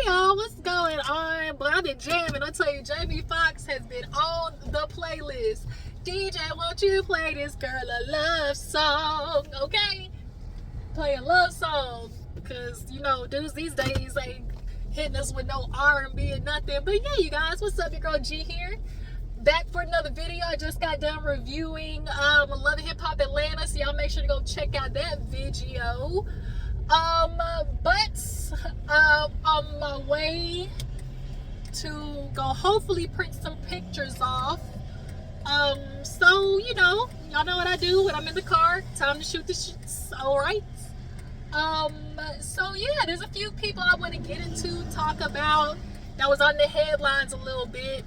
y'all, what's going on? But I've been jamming. I'll tell you, Jamie Foxx has been on the playlist. DJ, won't you play this girl a love song? Okay? Play a love song. Because, you know, dudes these days ain't hitting us with no R&B and nothing. But yeah, you guys, what's up? Your girl G here. Back for another video. I just got done reviewing Love and Hip Hop Atlanta. So y'all make sure to go check out that video. On my way to go hopefully print some pictures off. So, you know, y'all know what I do when I'm in the car. Time to shoot the shits, alright? So yeah, there's a few people I want to get into, talk about, that was on the headlines a little bit.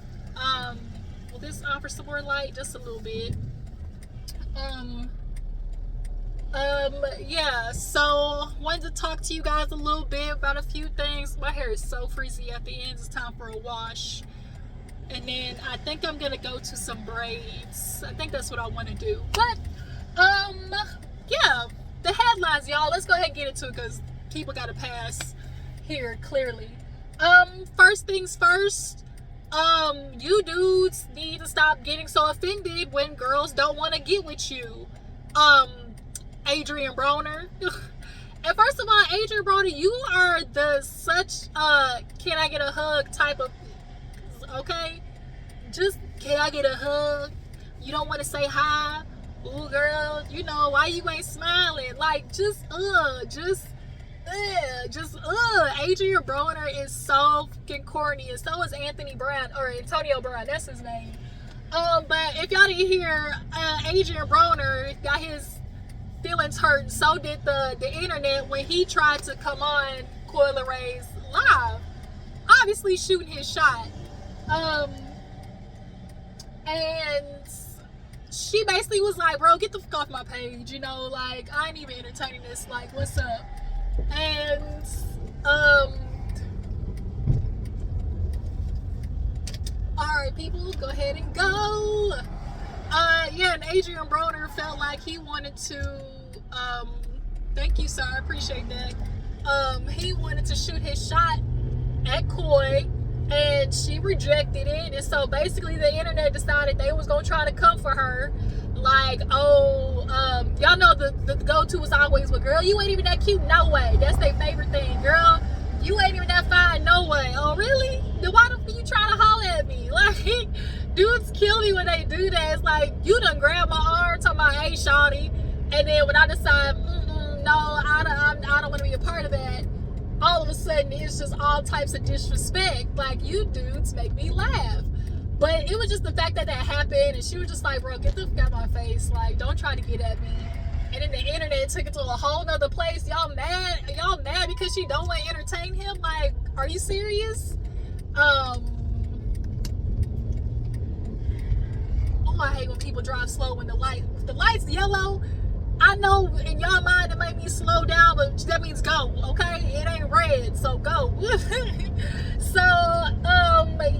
Will this offer some more light? Just a little bit. Yeah, so wanted to talk to you guys a little bit about a few things. My hair is so frizzy at the end. It's time for a wash. And then I think I'm gonna go to some braids. I think that's what I want to do. But yeah, the headlines, y'all. Let's go ahead and get into it because people gotta pass here clearly. First things first. You dudes need to stop getting so offended when girls don't want to get with you. Adrian Broner. And first of all, Adrian Broner, you are the such can I get a hug type of, okay? Just can I get a hug? You don't want to say hi? Ooh, girl, you know why you ain't smiling? Like Adrian Broner is so fucking corny, and so is Antonio Brown, that's his name. But if y'all didn't hear, Adrian Broner got his feelings hurt, and so did the internet when he tried to come on Coi Leray's live, obviously shooting his shot. And she basically was like, bro, get the fuck off my page, you know, like, I ain't even entertaining this, like, what's up? And alright, people, go ahead and go. Yeah, and Adrian Broner felt like he wanted to, thank you, sir, I appreciate that. He wanted to shoot his shot at Coi, and she rejected it. And so basically the internet decided they was gonna try to come for her. Like, oh, y'all know the go-to was always, well, girl, you ain't even that cute, no way. That's their favorite thing. Girl, you ain't even that fine, no way. Oh, really? Then why the fuck you trying to holler at me? Like, dudes kill me when they do that. It's like, you done grab my arm, talking about, hey, shawty. And then when I decide, no, I don't want to be a part of that, all of a sudden, it's just all types of disrespect. Like, you dudes make me laugh. But it was just the fact that happened, and she was just like, bro, get the fuck out of my face. Like, don't try to get at me. And then the internet took it to a whole nother place. Y'all mad because she don't want to entertain him? Like, are you serious? Oh, I hate when people drive slow when the light's yellow. I know in y'all mind it might be slow down, but that means go, okay? It ain't red, so go. So,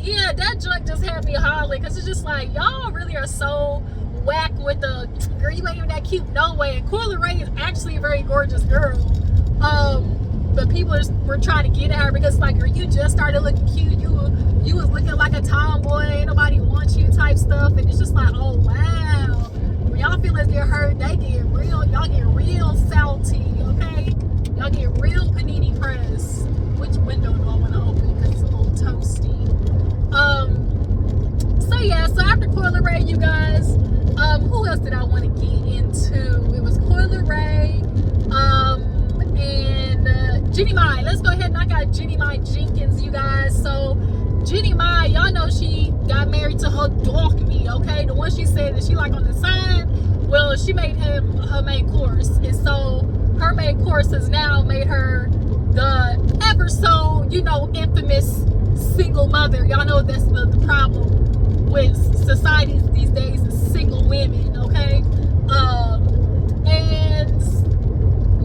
yeah, that joint just had me hollering, because it's just like, y'all really are so whack with the, girl, you ain't even that cute, no way. And Coi Leray is actually a very gorgeous girl. But people were trying to get at her because, like, girl, you just started looking cute. You was looking like a tomboy, ain't nobody wants you type stuff. And it's just like, oh, wow. When y'all feel as they're hurt, they get real, y'all get real salty, okay? Y'all get real panini press. Which window do I want to open? Because it's a little toasty. So yeah, so after Coi Leray, you guys, who else did I want to get into? It was Coi Leray, and Jeenie Mai. Let's go ahead and knock out Jeenie Mai Jenkins, you guys. So Jeenie Mai, y'all know she got married to her dog meat, okay? The one she said that she like on the side. Well, she made him her main course, and so her main course has now made her the ever so, you know, infamous single mother. Y'all know that's the problem with society these days is single women, okay? And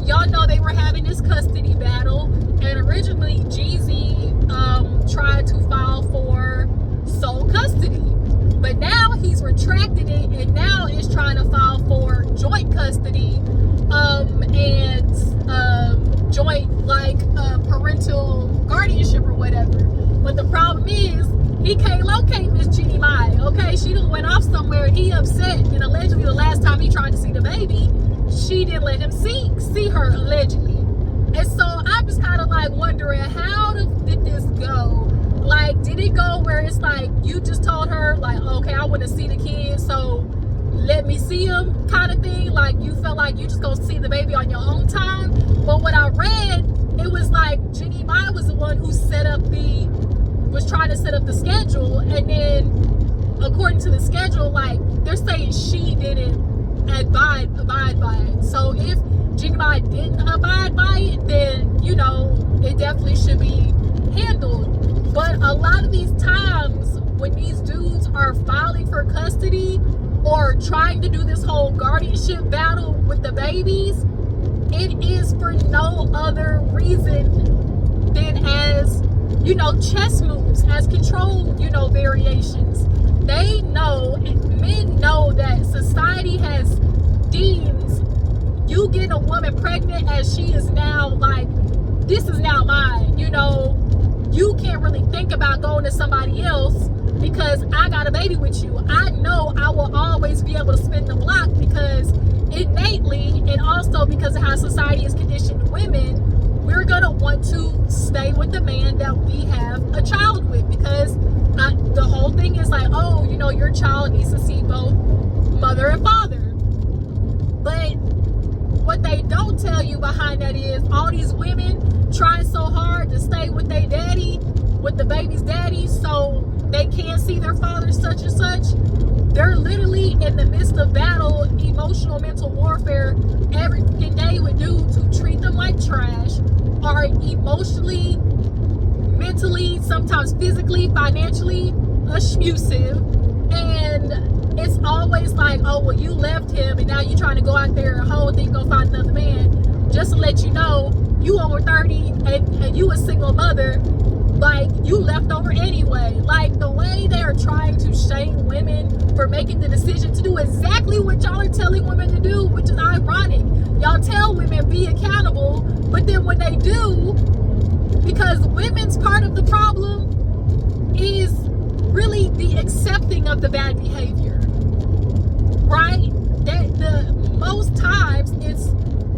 y'all know they were having this custody battle, and originally Jeezy tried to file for sole custody, but now he's retracted it and now is trying to file for joint custody, and joint like parental guardianship. guardianship or whatever. But the problem is, he can't locate Miss Jeenie Mai, okay? She done went off somewhere, he upset, and allegedly the last time he tried to see the baby, she didn't let him see her, allegedly. And so I'm just kind of like wondering, how did this go? Like, did it go where it's like, you just told her, like, okay, I want to see the kid, so let me see him, kind of thing? Like, you felt like you just gonna see the baby on your own time? But what I read, it was like Jeenie Mai was the one who was trying to set up the schedule, and then according to the schedule, like, they're saying she didn't abide by it. So if Jeenie Mai didn't abide by it, then, you know, it definitely should be handled. But a lot of these times when these dudes are filing for custody or trying to do this whole guardianship battle with the babies, it is for no other reason than as, you know, chess moves, as control, you know, variations. They know, men know that society has deems you get a woman pregnant as she is now like, this is now mine, you know, you can't really think about going to somebody else because I got a baby with you. I know I will always be able to spin the block because innately, and also because of how society is conditioned women, we're gonna want to stay with the man that we have a child with, because the whole thing is like, oh, you know, your child needs to see both mother and father. But what they don't tell you behind that is all these women trying so hard to stay with their daddy, with the baby's daddy, so they can't see their father such and such. They're literally in the midst of battle, emotional, mental warfare every day with dudes who treat them like trash, are emotionally, mentally, sometimes physically, financially abusive. And it's always like, oh, well, you left him and now you're trying to go out there and hold and go find another man. Just to let you know, you over 30 and you a single mother, like, you left over anyway. Like, the way they are trying to shame women for making the decision to do exactly what y'all are telling women to do, which is ironic. Y'all tell women be accountable, but then when they do, because women's part of the problem is really the accepting of the bad behavior, right? That the most times it's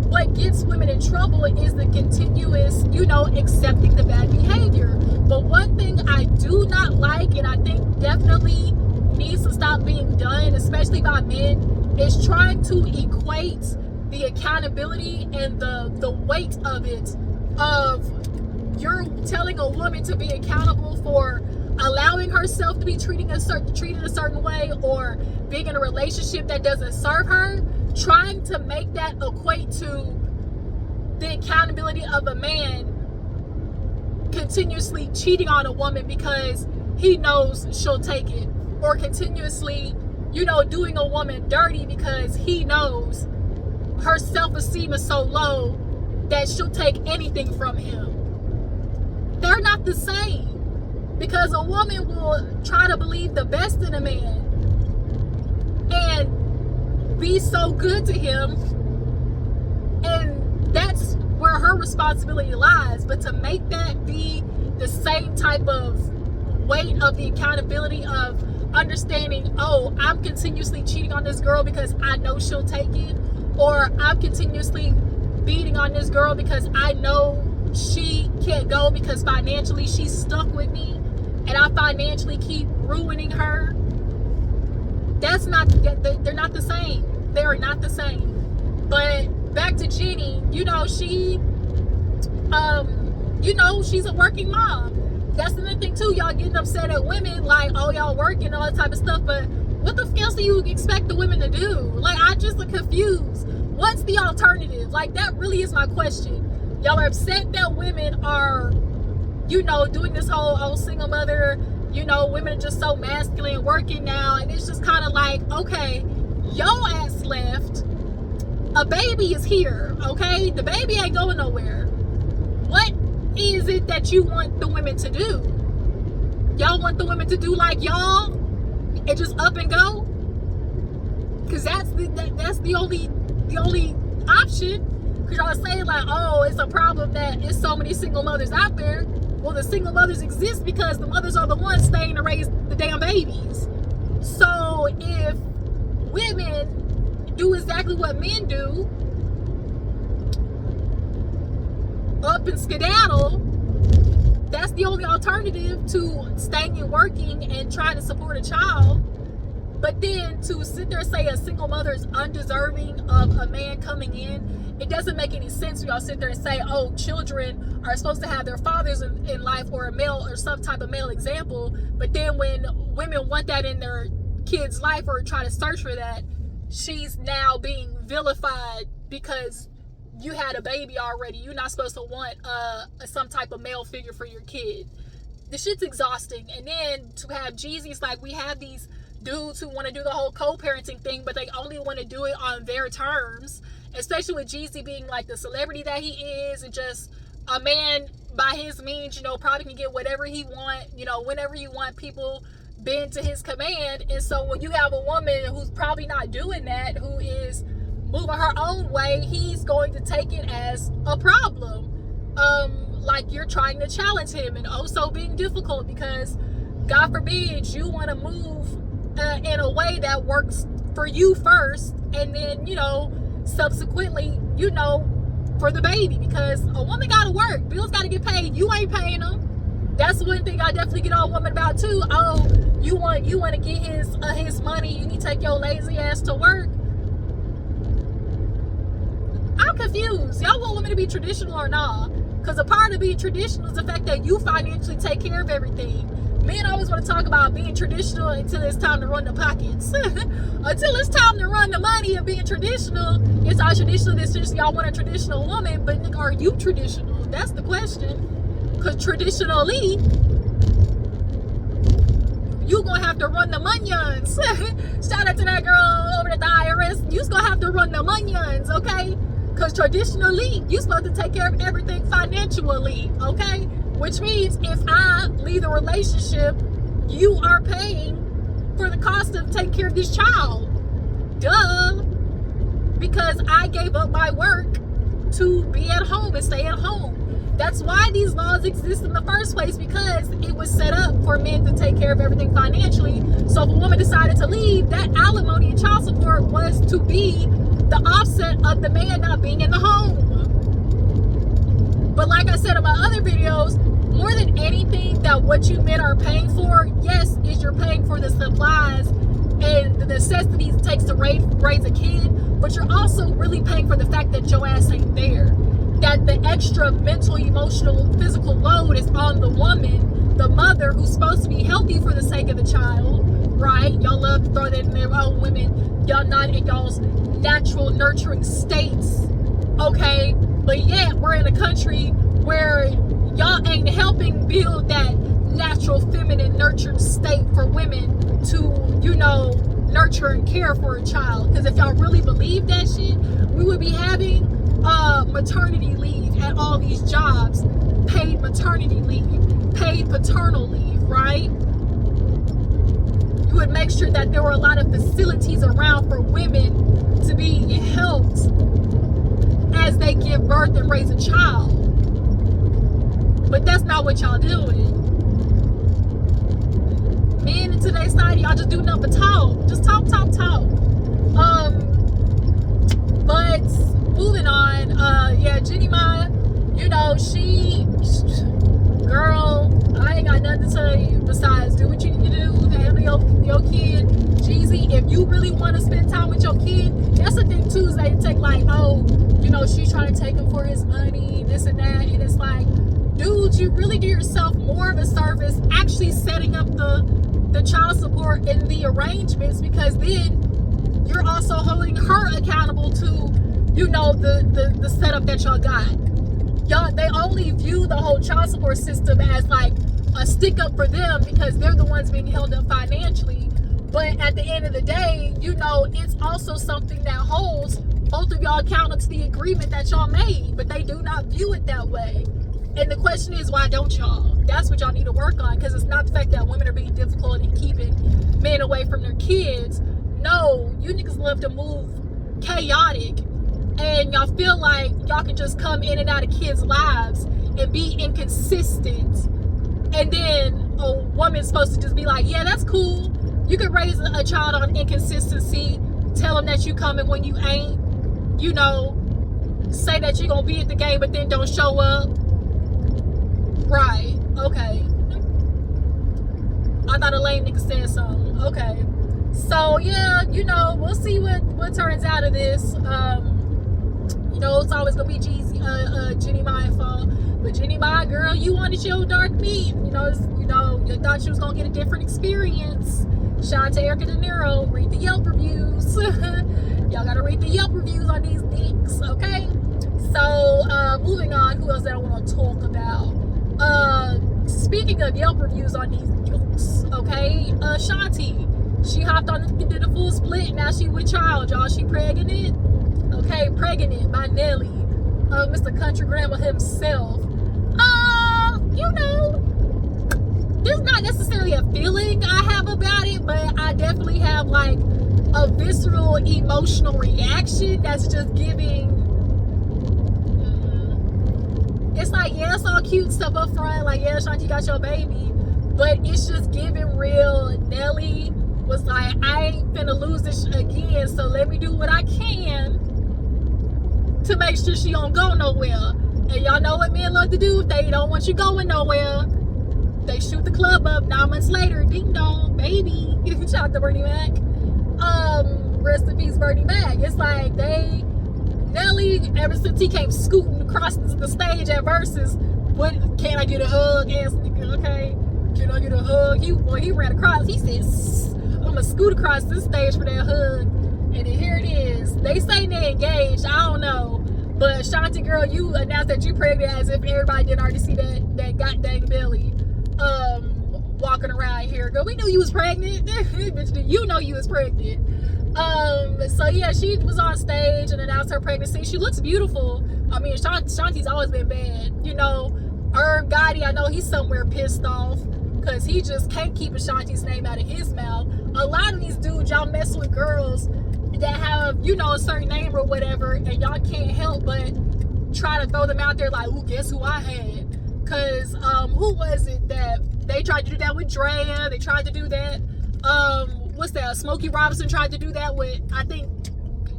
what gets women in trouble is the continuous, you know, accepting the bad behavior. But one thing I do not like, and I think definitely needs to stop being done, especially by men, is trying to equate the accountability and the weight of it, of you're telling a woman to be accountable for allowing herself to be treated a certain way, or being in a relationship that doesn't serve her, trying to make that equate to the accountability of a man continuously cheating on a woman because he knows she'll take it, or continuously, you know, doing a woman dirty because he knows her self-esteem is so low that she'll take anything from him. They're not the same, because a woman will try to believe the best in a man and be so good to him, and that's where her responsibility lies. But to make that be the same type of weight of the accountability of understanding, oh, I'm continuously cheating on this girl because I know she'll take it, or I'm continuously beating on this girl because I know she can't go because financially she's stuck with me and I financially keep ruining her. That's not, they're not the same. They are not the same. But back to Jeenie, you know, she, you know, she's a working mom. That's another thing too. Y'all getting upset at women like, oh, y'all working, all that type of stuff. But what the f else do you expect the women to do? Like, I just am confused. What's the alternative? Like, that really is my question. Y'all are upset that women are, you know, doing this whole, oh, single mother, you know, women are just so masculine working now. And it's just kind of like, okay, your ass left. A baby is here, okay? The baby ain't going nowhere. What is it that you want the women to do? Y'all want the women to do like y'all and just up and go? Because that's the only option. Because y'all saying like, oh, it's a problem that it's so many single mothers out there. Well, the single mothers exist because the mothers are the ones staying to raise the damn babies. So if women do exactly what men do, up and skedaddle, that's the only alternative to staying and working and trying to support a child. But then to sit there and say a single mother is undeserving of a man coming in, it doesn't make any sense. We all sit there and say, oh, children are supposed to have their fathers in life, or a male or some type of male example. But then when women want that in their kid's life or try to search for that, she's now being vilified because you had a baby already. You're not supposed to want some type of male figure for your kid. The shit's exhausting. And then to have Jeezy's, like, we have these dudes who want to do the whole co-parenting thing, but they only want to do it on their terms, especially with Jeezy being like the celebrity that he is, and just a man by his means, you know, probably can get whatever he want, you know, whenever he want, people bend to his command. And so when you have a woman who's probably not doing that, who is moving her own way, he's going to take it as a problem, like you're trying to challenge him, and also being difficult because God forbid you want to move in a way that works for you first, and then, you know, subsequently, you know, for the baby, because a woman gotta work, bills gotta get paid, you ain't paying them. That's one thing I definitely get on a woman about too. Oh, you want to get his money, you need to take your lazy ass to work. I'm confused. Y'all want women to be traditional or not? Because a part of being traditional is the fact that you financially take care of everything. Men always want to talk about being traditional until it's time to run the pockets. Until it's time to run the money and being traditional, it's all traditional. This just y'all want a traditional woman, but are you traditional? That's the question. Because traditionally, you gonna have to run the munions. Shout out to that girl over at the IRS. You's gonna have to run the munions, okay? Because traditionally, you're supposed to take care of everything financially, okay? Which means if I leave the relationship, you are paying for the cost of taking care of this child. Duh. Because I gave up my work to be at home and stay at home. That's why these laws exist in the first place, because it was set up for men to take care of everything financially. So if a woman decided to leave, that alimony and child support was to be the offset of the man not being in the home. But like I said in my other videos, more than anything, that what you men are paying for, yes, is you're paying for the supplies and the necessities it takes to raise a kid, but you're also really paying for the fact that your ass ain't there. That the extra mental, emotional, physical load is on the woman, the mother, who's supposed to be healthy for the sake of the child, right? Y'all love to throw that in there. Oh, women, y'all not in y'all's natural nurturing states, okay? But yet we're in a country where y'all ain't helping build that natural feminine nurtured state for women to, you know, nurture and care for a child. Because if y'all really believe that shit, we would be having maternity leave at all these jobs, paid maternity leave, paid paternal leave, right? You would make sure that there were a lot of facilities around for women to be helped as they give birth and raise a child. But that's not what y'all doing. Men in today's society, y'all just do nothing but talk. Just talk. But moving on, yeah, Jeenie Mai, you know, girl, I ain't got nothing to tell you besides do what you need to do to handle your kid. Jeezy, if you really want to spend time with your kid, that's the thing too, is they take like, oh, you know, she's trying to take him for his money, this and that, and it's like, dude, you really do yourself more of a service actually setting up the child support and the arrangements, because then you're also holding her accountable to, you know, the setup that y'all got. Y'all, they only view the whole child support system as like a stick up for them because they're the ones being held up financially. But at the end of the day, you know, it's also something that holds both of y'all accountable to the agreement that y'all made, but they do not view it that way. And the question is, why don't y'all? That's what y'all need to work on, because it's not the fact that women are being difficult and keeping men away from their kids. No, you niggas love to move chaotic, and y'all feel like y'all can just come in and out of kids' lives and be inconsistent, and then a woman's supposed to just be like, yeah, that's cool. You can raise a child on inconsistency, tell them that you coming when you ain't, you know, say that you're gonna be at the game but then don't show up. Right, okay. I thought a lame nigga said something. Okay. So yeah, you know, we'll see what turns out of this. You know, it's always gonna be Jeezy Mai fault. But Jeenie Mai, girl, you wanted your dark meat. You know, you thought you was gonna get a different experience. Shout out to Erica De Niro. Read the Yelp reviews. Y'all gotta read the Yelp reviews on these dicks, okay? So moving on, who else that I want to talk about? Speaking of Yelp reviews on these dicks, okay? Shanti, she hopped on and did a full split. Now she with child, y'all. She pregnant. Okay, pregnant by Nelly. Mr. Country Grandma himself. You know, there's not necessarily a feeling I have about it, but I definitely have like a visceral emotional reaction that's just giving. It's like, yeah, it's all cute stuff up front, like, yeah, Shanti got your baby, but it's just giving real. Nelly was like, I ain't finna lose this again, so let me do what I can to make sure she don't go nowhere. And y'all know what men love to do if they don't want you going nowhere. They shoot the club up 9 months later. Ding dong, baby. Shout out to Bernie Mac. Rest in peace, Bernie Mac. It's like Nelly, ever since he came scooting across the stage at Versus, what, can I get a hug? Ass nigga, okay. Can I get a hug? He ran across. He said, I'm gonna scoot across this stage for that hug. And then here it is. They say they engaged. I don't know. But Shanti, girl, you announced that you pregnant as if everybody didn't already see that goddamn belly walking around here. Girl, we knew you was pregnant. Bitch, you know you was pregnant. So yeah, she was on stage and announced her pregnancy. She looks beautiful. I mean, Shanti's always been bad. You know, Irv Gotti, I know he's somewhere pissed off because he just can't keep Ashanti's name out of his mouth. A lot of these dudes, y'all mess with girls that have, you know, a certain name or whatever, and y'all can't help but try to throw them out there like, ooh, guess who I had? Because who was it that they tried to do that with Drea? They tried to do that. What's that? Smokey Robinson tried to do that with, I think,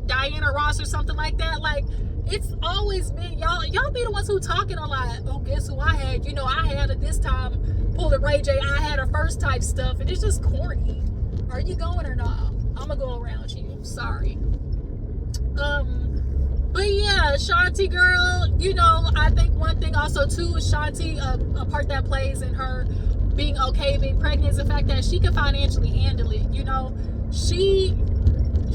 Diana Ross or something like that. Like, it's always been y'all be the ones who talking a lot. Oh, guess who I had? You know, I had it this time. Pull the Ray J, I had her first type stuff, and it's just corny. Are you going or not? I'm gonna go around you. Sorry. But yeah, Shanti, girl, you know, I think one thing also too is Shanti, a part that plays in her being okay being pregnant is the fact that she can financially handle it. You know, she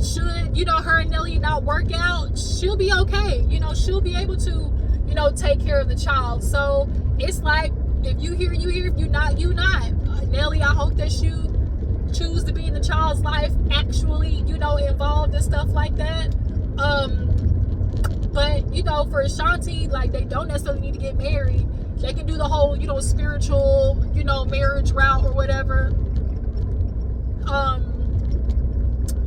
should, you know, her and Nelly not work out, she'll be okay. You know, she'll be able to, you know, take care of the child. So it's like, if you hear, you hear. If you not, you not. Nelly, I hope that you choose to be in the child's life actually, you know, involved and stuff like that. But you know, for Shanti, like, they don't necessarily need to get married. They can do the whole, you know, spiritual, you know, marriage route or whatever.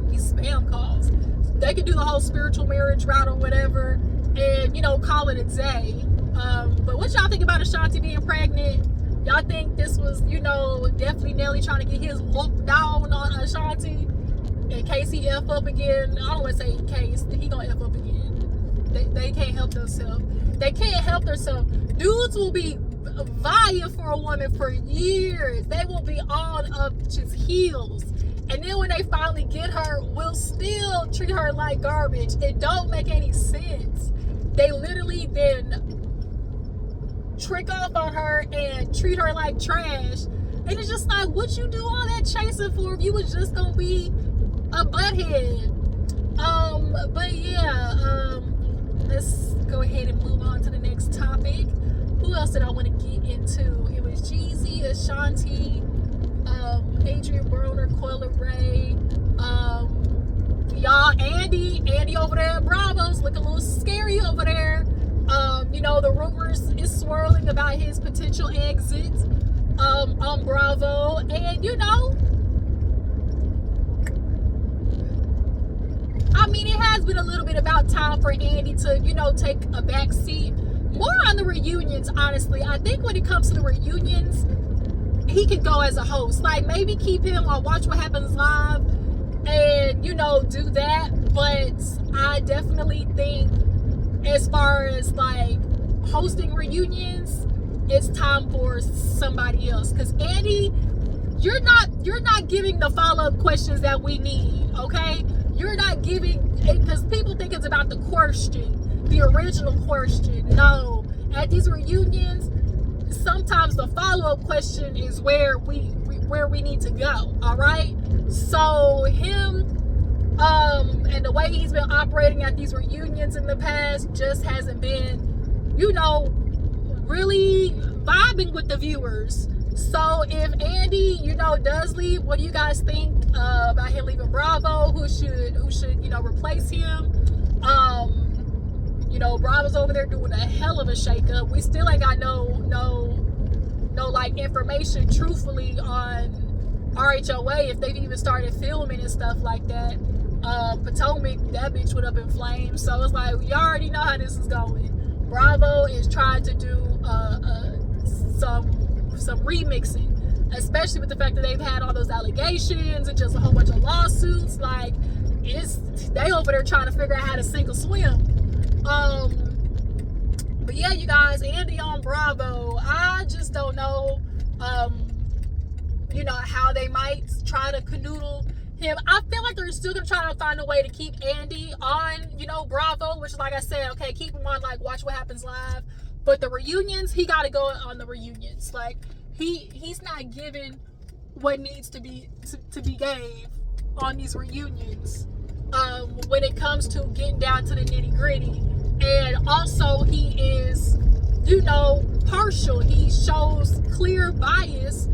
These spam calls. They can do the whole spiritual marriage route or whatever, and, you know, call it a day. But what y'all think about Ashanti being pregnant? Y'all think this was, you know, definitely Nelly trying to get his look down on Ashanti in case he F up again? I don't want to say in case. He gonna F up again. They can't help themselves. They can't help themselves. Dudes will be vying for a woman for years. They will be on up just heels. And then when they finally get her, will still treat her like garbage. It don't make any sense. They literally then trick off on her and treat her like trash. And it's just like, what you do all that chasing for if you was just gonna be a butthead? But yeah, let's go ahead and move on to the next topic. Who else did I want to get into? It was Jeezy, Ashanti, Adrian Broner, Coi Leray, y'all, Andy over there at Bravo's looking a little scary over there. You know, the rumors is swirling about his potential exit on Bravo, and you know, I mean, it has been a little bit about time for Andy to, you know, take a back seat. more on the reunions, honestly. I think when it comes to the reunions, he could go as a host. Like, maybe keep him on Watch What Happens Live and, you know, do that. But I definitely think as far as, like, hosting reunions, it's time for somebody else. Because Andy, you're not giving the follow-up questions that we need, okay? You're not giving, because people think it's about the question, the original question. No, at these reunions, sometimes the follow-up question is where we need to go. All right. So him, and the way he's been operating at these reunions in the past just hasn't been, you know, really vibing with the viewers. So if Andy, you know, does leave, what do you guys think about him leaving Bravo? Who should you know, replace him? You know, Bravo's over there doing a hell of a shakeup. We still ain't got no like information truthfully on RHOA, if they've even started filming and stuff like that. Potomac, that bitch went up in flames. So it's like, we already know how this is going. Bravo is trying to do some remixing, especially with the fact that they've had all those allegations and just a whole bunch of lawsuits. Like, they over there trying to figure out how to sink or swim. But yeah, you guys, Andy on Bravo, I just don't know, you know, how they might try to canoodle him. I feel like they're still gonna try to find a way to keep Andy on, you know, Bravo, which, like I said, okay, keep him on, like, Watch What Happens Live. But the reunions, he got to go on the reunions. Like, he's not giving what needs to be gave on these reunions when it comes to getting down to the nitty gritty. And also, he is, you know, partial. He shows clear bias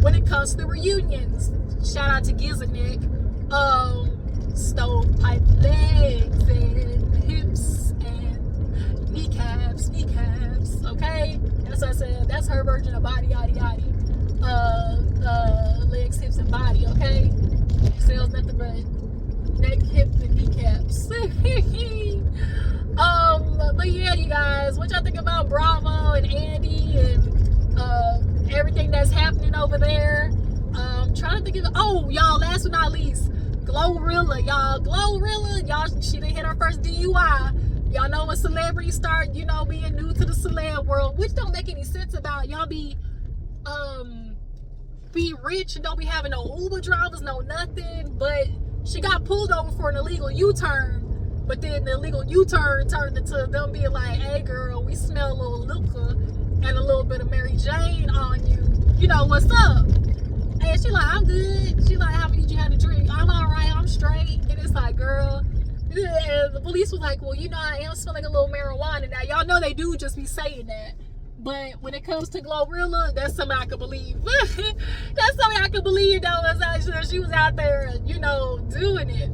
when it comes to the reunions. Shout out to Gizanik. Stovepipe legs and hips and kneecaps, okay? That's what I said. That's her version of body, yaddy, yaddy. Legs, hips, and body, okay? She sells nothing but neck, hip, and kneecaps. But yeah, you guys, what y'all think about Bravo and Andy and everything that's happening over there? Trying to think of, oh, y'all, last but not least, Glorilla, y'all, she done hit her first DUI. Y'all know when celebrities start, you know, being new to the celeb world, which don't make any sense about y'all be rich and don't be having no Uber drivers, no nothing. But she got pulled over for an illegal U-turn. But then the illegal U-turn turned into them being like, hey girl, we smell a little Luca and a little bit of Mary Jane on you. You know, what's up? And she like, I'm good. She like, how many did you have to drink? I'm all right, I'm straight. And it's like, girl. And the police was like, well, you know, I am smelling a little marijuana. Now, y'all know they do just be saying that. But when it comes to Glorilla, that's something I can believe. That's something I can believe, though, she was out there, you know, doing it.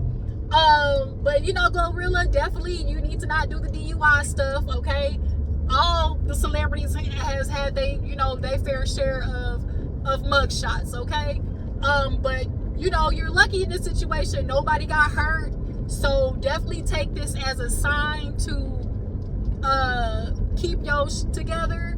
But, you know, Glorilla, definitely, you need to not do the DUI stuff, okay? All the celebrities has had they, you know, their fair share of mug shots, okay? But, you know, you're lucky in this situation. Nobody got hurt. So definitely take this as a sign to keep your together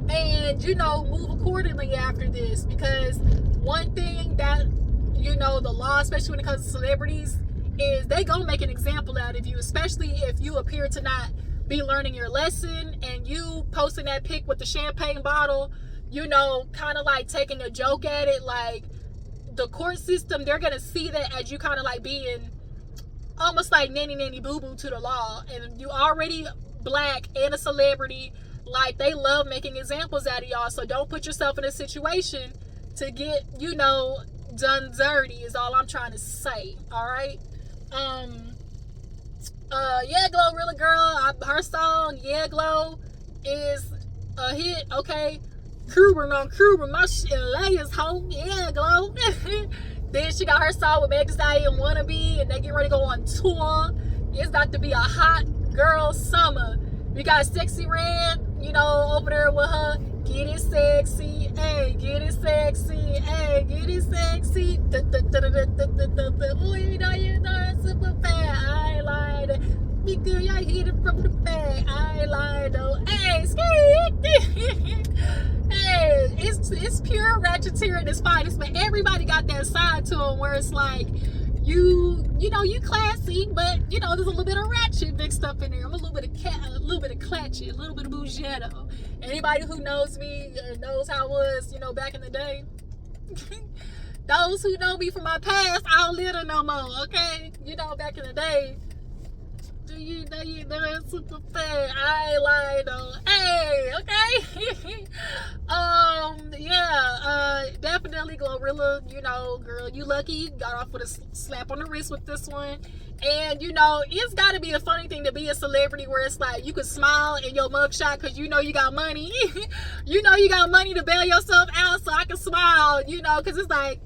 and, you know, move accordingly after this. Because one thing that, you know, the law, especially when it comes to celebrities, is they gonna make an example out of you, especially if you appear to not be learning your lesson and you posting that pic with the champagne bottle, you know, kind of like taking a joke at it. Like, the court system, they're gonna see that as you kind of like being almost like nanny boo boo to the law, and you already black and a celebrity. Like, they love making examples out of y'all. So don't put yourself in a situation to get, you know, done dirty is all I'm trying to say. All right. Yeah, Glorilla girl, her song Yeah Glow is a hit. Okay, Cuban on Cuban, my shit layers home. Yeah Glow. Then she got her song with Meg Thee Stallion, Wannabe, and they get ready to go on tour. It's about to be a hot girl summer. We got Sexy Red, you know, over there with her. Get it sexy, hey, get it sexy, hey, get it sexy. Ooh, you know, super fat. I ain't lying. Be good, I hit it from the back. I I ain't lying though. Hey, hey, it's pure ratcheteer at its finest, but everybody got that side to them where it's like you know you classy, but you know there's a little bit of ratchet mixed up in there. I'm a little bit of clatchy, a little bit of bougetto. Anybody who knows me knows how I was, you know, back in the day. Those who know me from my past, I don't live there no more. Okay, you know, back in the day. Do you know it's super fan? I ain't lying though. Hey, okay. Definitely Glorilla, you know, girl, you lucky. Got off with a slap on the wrist with this one. And you know, it's gotta be a funny thing to be a celebrity where it's like you can smile in your mugshot because you know you got money. You know you got money to bail yourself out, so I can smile, you know, because it's like,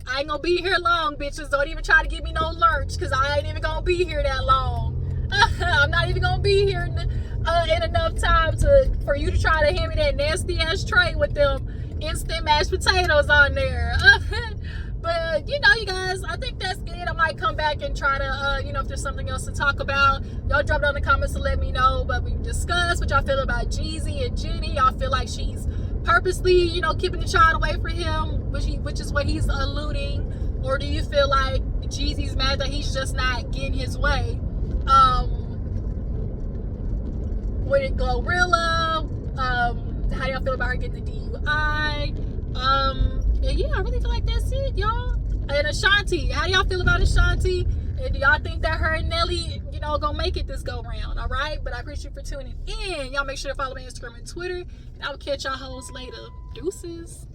I ain't gonna be here long, bitches. Don't even try to give me no lurch because I ain't even gonna be here that long. I'm not even gonna be here in enough time for you to try to hand me that nasty ass tray with them instant mashed potatoes on there. But you know, you guys, I think that's it. I might come back and try to you know, if there's something else to talk about, y'all drop it in the comments to let me know. But we discussed what y'all feel about Jeezy and Jeenie. Y'all feel like she's purposely, you know, keeping the child away from him, which is what he's alluding, or do you feel like Jeezy's mad that he's just not getting his way? With Glorilla, how do y'all feel about her getting the DUI? And yeah, I really feel like that's it, y'all. And Ashanti, how do y'all feel about Ashanti? And do y'all think that her and Nelly, you know, gonna make it this go round? All right, but I appreciate you for tuning in. Y'all make sure to follow me on Instagram and Twitter, and I will catch y'all hoes later. Deuces.